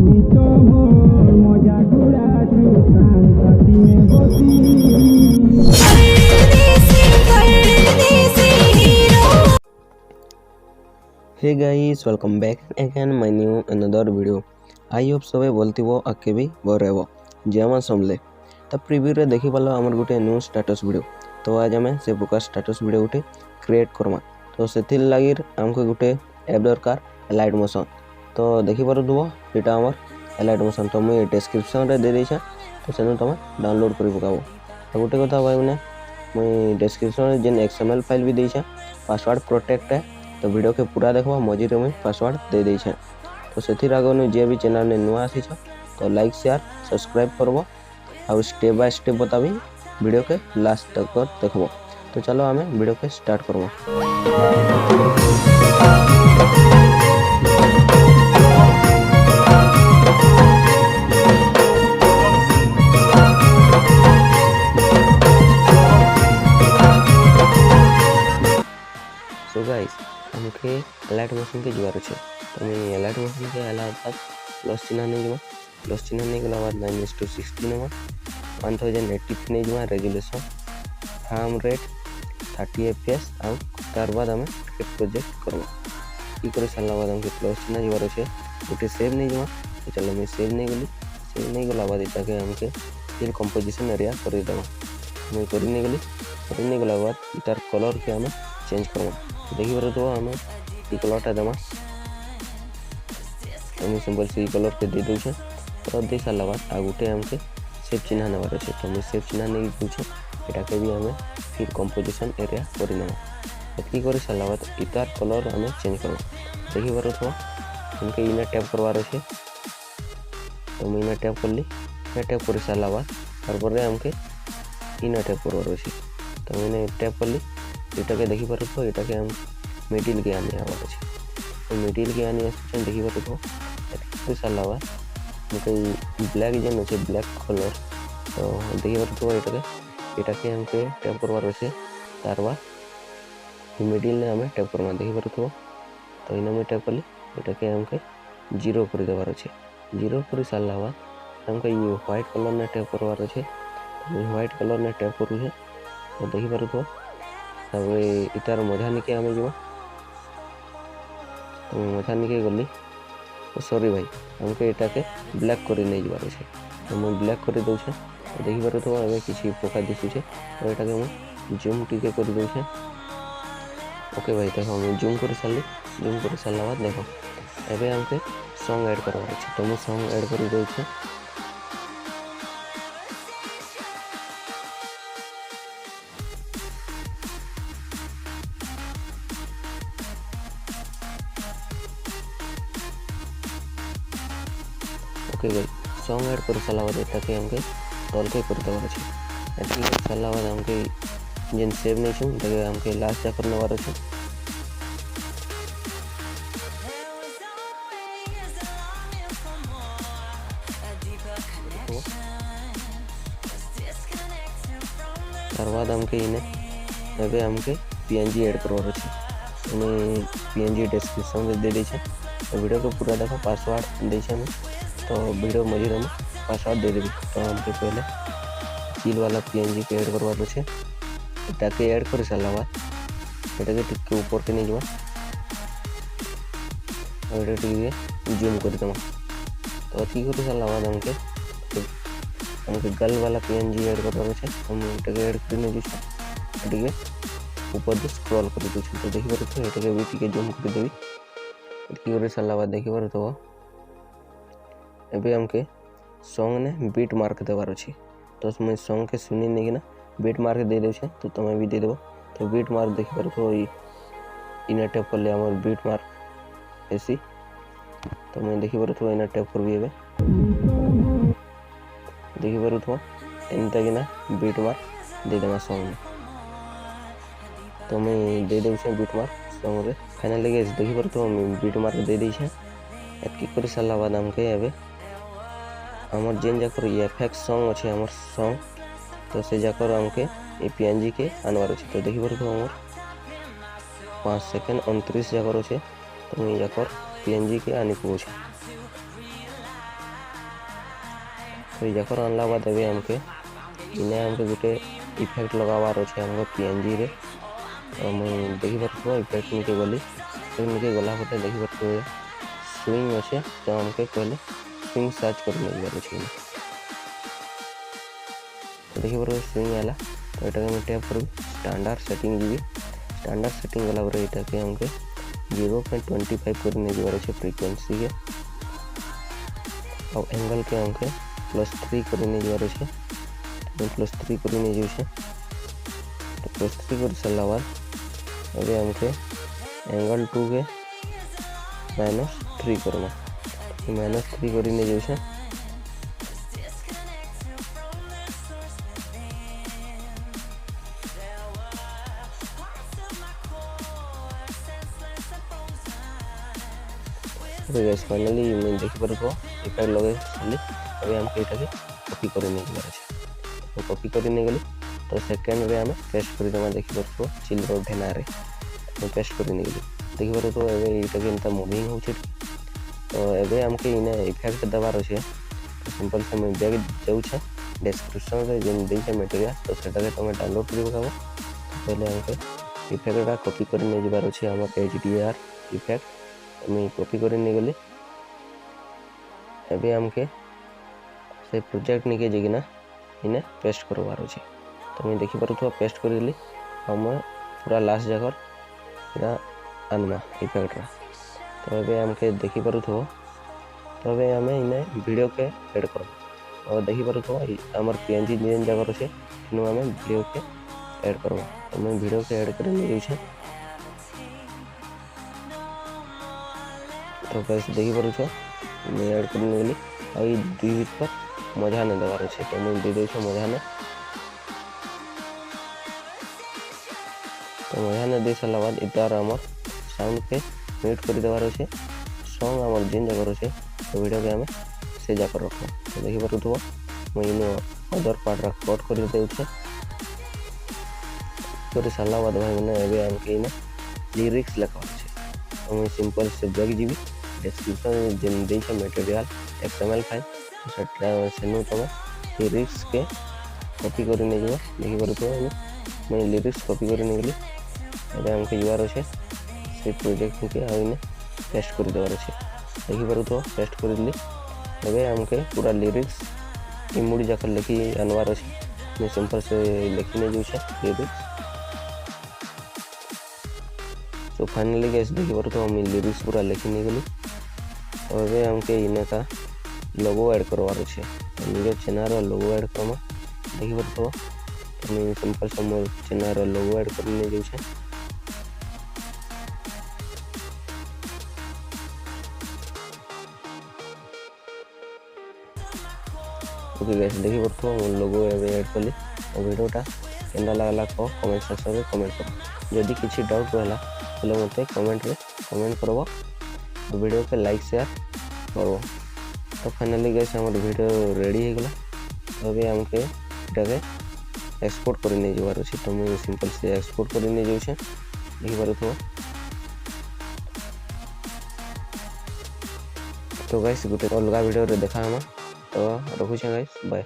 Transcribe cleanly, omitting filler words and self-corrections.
Hey guys, welcome back again my new another video. I hope सबे बोलती वो आके भी बरेब जेमा समले तो प्रीव्यू रे देखि पालो हमर गुटे न्यू स्टेटस वीडियो। तो आज हमें से प्रकार स्टेटस वीडियो गुटे क्रिएट करमा। तो सेथिल लागि हमको गुटे ऐप दरकार एलाइट मोशन। तो देखि पारुथबो एटा हमर एलाइट मोशन। तो मैं डिस्क्रिप्शन रे दे देछा, तो सेनु तमे डाउनलोड करि पकाबो। तो गुटे कथा भाई माने मैं डिस्क्रिप्शन रे जेन एक्सएमएल फाइल भी देछा, पासवर्ड प्रोटेक्ट है। तो वीडियो के पूरा देखो, मझे मुझे पासवर्ड दे देछे। तो से आगे जे भी चैनल ने नुआ आसी तो लाइक शेयर सब्सक्राइब करबो और स्टेप बाय स्टेप बताबी वीडियो के लास्ट तक देखबो। तो चलो हमें वीडियो के स्टार्ट करबो। सो गाइस, हमके एलाइट मोशन के जुआर अच्छे। तो मैं एलाइट मोशन के अलावा प्लस चिन्ह नहीं जमा, प्लस चिन्ह नहीं गला बाद 9:16 नमा 1080 नहीं जमा रेजोल्यूशन फ्रेम रेट 30 fps और तार बाद हमें क्रिएट प्रोजेक्ट करबो। ई करे साला बाद हमके प्लस चिन्ह जुआर अच्छे गोटे सेव नहीं जमा। तो चलो मैं सेव नहीं गली, सेव नहीं गला बाद इटा के हमके फिर कंपोजिशन एरिया कर देबो। मैं कर नहीं गला बाद इटार कलर के हमें चेंज करबो। देखि पारे तो हमें ई कलरटा देमा, हम सिंपल से ई कलर के दे दूछे। तो दे सारा बाद आ गुटे हमके सेव चिन्ह नेबार अच्छे। तो मैं सेव चिन्ह नहीं दूछे, एटा के भी हमें फिर कंपोजिशन एरिया कर नेमा। एतकी कर सारा बाद इतार कलर हमें चेंज करबो। देखि पारे तो हमके इना टैप करवार अच्छे। तो मैं इना टैप करली, इना टैप कर सारा बाद तारपर हमके इना टैप करवार अच्छे। तो मैंने टैप करली, एटा के देखि पारे तो एटा के हम मिडिल के आने आवार अच्छे। तो मिडिल के आने आसे देखि पारे तो साला बाद हमके ब्लैक जेन अच्छे ब्लैक कलर। तो देखि पारे तो एटा के हमके टैप करवार अच्छे। तार बाद मिडिल ने हमें टैप करवा देखि पारे तो इना में टैप करली, एटा के हमके 0 कर देवार अच्छे। 0 कर सारा बाद हमके ये व्हाइट कलर ने टैप करवार अच्छे। तो व्हाइट कलर ने टैप करू है। तो देखि पारे तो तब इतार मझा निके हमें जो। तो मझा निके गली, तो सॉरी भाई हमके एटा के ब्लैक कर नहीं जबार अच्छे। तो मैं ब्लैक कर दूछे। तो देखि पारे तो हमें किसी पोका दिशुचे। तो एटा के मैं जूम टिके कर दूछे। ओके भाई, देखो मैं जूम कर सारली, जूम कर सारा बाद देखो एबे हमके सॉन्ग ऐड करवार अच्छे। तो मैं सॉन्ग ऐड कर दूछे। ओके भाई, सॉन्ग ऐड कर सारा बाद एटा के हमके तल के कर देवार अच्छे। एटकी कर सारा बाद हमके जेन सेव नहीं छु देखे हमके लास्ट जा करने वाला छु। तार बाद हमके इने एबे हमके पीएनजी ऐड करवार अच्छे। तो मैं पीएनजी डिस्क्रिप्शन में दे देछे। तो वीडियो को पूरा देखो, पासवर्ड देछे मैं। तो वीडियो मझे में पासवर्ड दे देवी। तो हमके पहले चिल वाला पीएनजी के ऐड करवार अच्छे। एटा के ऐड कर सारा बाद एटा के टिक ऊपर के नहीं जमा और एटा टिक जूम कर देमा। तो अति कर सारा बाद हमके गल वाला पीएनजी ऐड करवार अच्छे। हम एटा के ऐड कर नहीं दिछे, एटा के ऊपर से स्क्रॉल कर दिछे। तो देखि पारे तो एटा के भी टिक जूम कर देवी। अति कर सारा बाद देखि पारे तो एबे हमके सॉन्ग ने बीट मार्क देवार अच्छे। तो मैं सॉन्ग के सुनी नहीं ना बीट मार्क दे देछे। तो तुम्हें भी दे देबो। तो बीट मार्क देखि पारे तो इना टैप कर ले हमर बीट मार्क ऐसी। तो मैं देखि पारे तो इना टैप करबी एबे देखि पारे तो एनता किना बीट मार्क दे देमा सॉन्ग में। तो मैं दे देछे बीट मार्क सॉन्ग रे। फाइनली गाइस देखि पारे तो मैं बीट मार्क दे देछे। एतकी कर सारा बाद हमके एबे हमर जेन जाकर एफएक्स सॉन्ग अच्छे हमर सॉन्ग। तो से जाकर हमके ए पीएनजी के आनवार अच्छे। तो देखि पारे तो हमर 5 सेकंड 29 जाकर अच्छे। तो मैं जाकर पीएनजी के आनी को तो जाकर आनला बाद अभी हमके इने हमके गोटे इफेक्ट लगावार अच्छे हमको पीएनजी रे। तो मुझे देखी पार्थ इफेक्ट निके गली निके गला पटे देखी पार्थ स्विंग अच्छे। तो हमके कहले स्विंग सर्च कर अच्छे तो देखी पार स्विंग आला। तो यहाँ मैं टैप कर स्टैंडर्ड सेटिंग जी स्टैंडर्ड सेटिंग गला यहाँ के हमके 0.25 कर अच्छे फ्रिक्वेंसी के और एंगल के हमके +3 कर अच्छे +3 कर तो +3 कर सारा बाद अभी हमके एंगल 2 के -3 करना -3 कर गैस फाइनली मैं देखी पार इफेक्ट लगे सारी अभी हमके यहाँ कॉपी कर तो कॉपी कर गली तो सेकेंड रे आम पेस्ट करदेमा देखी पार चिल्ड्र ढेना पेस्ट कर गली देखी पार तो ये मुविंग हो तो ये आमके इने इफेक्ट देवार अच्छे सिंपल से मैं बैग जाऊे डिस्क्रिप्शन में जेन देखे मटेरियल तो सेटा तुम डाउनलोड कर पकाब पहले हमके इफेक्टा कॉपी कर जाबार अच्छे आम HDR इफेक्ट मैं कॉपी कर गली अभी हमके से प्रोजेक्ट निके जाकिना इने पेस्ट करवार अच्छे तो मैं देखी पार पेस्ट कर देली हम पूरा लास्ट जाकर इना आनमा इफेक्ट तो अभी हमके देखी पार तो अभी आम इने वीडियो के ऐड कर और देखी पार आमर पीएनजी जेन जगह अच्छे तेणु आम वीडियो के ऐड करवा तो मैं वीडियो के ऐड कर जाऊे तो कैसे देखी पार मैं ऐड कर गली आई दुई पर मजा नहीं देवार अच्छे तो मुझे दे दे मजा ने तो मजा ने दे सारा बाद इतार आमर साउंड के म्यूट कर देवार अच्छे सॉन्ग आमर जेन जगह अच्छे तो वीडियो के आम से जाकर रख तो देखी पार मुझे अदर पार्ट कट कर देछे कर सारा बाद भाई मैंने एवं आमके इने लिरिक्स लिखा अच्छे तो मुझे सिंपल से बैग जी डिस्क्रिप्शन जेन देखे मटेरियल XML फाइल से तुम लिरिक्स के कॉपी कर देखी पार तो मैं लिरिक्स कॉपी कर गली अभी हमके जुआर अच्छे से प्रोजेक्ट के आने पेस्ट कर देवार अच्छे देखी पार तो पेस्ट कर दिली अभी हमके पूरा लिरिक्स इमुड़ी जाकर लिखी आनवार अच्छे मैं सिंपल से लिखी नहीं जाऊे लिरिक्स तो फाइनली गैस देखी पार तो हम लिरिक्स पूरा लिखी नहीं गली और अभी हमके इने का लोगो ऐड करवार अच्छे निज चैनल लोगो ऐड करमा देखी पार तो मैं सिंपल से मोर चैनल लोगो ऐड कर जाऊे ओके गैस देखी पार तो मोर लोगो ऐड कली और वीडियोटा केनता लगला कह कमेंट सेक्शन में कमेंट कर जदि किसी डाउट रहा तो मत कमेंट रे कमेंट करब वीडियो के लाइक शेयर करब तो फाइनली गैस हमारे वीडियो रेडी हो गला तो अभी हमके इटाके एक्सपोर्ट कर नहीं जाबार अच्छे तो मुझे सिंपल से एक्सपोर्ट कर नहीं जाऊे देखी पार तो गाइस गोटे अलग वीडियो देखा हम तो रखुचे गाइस बाय।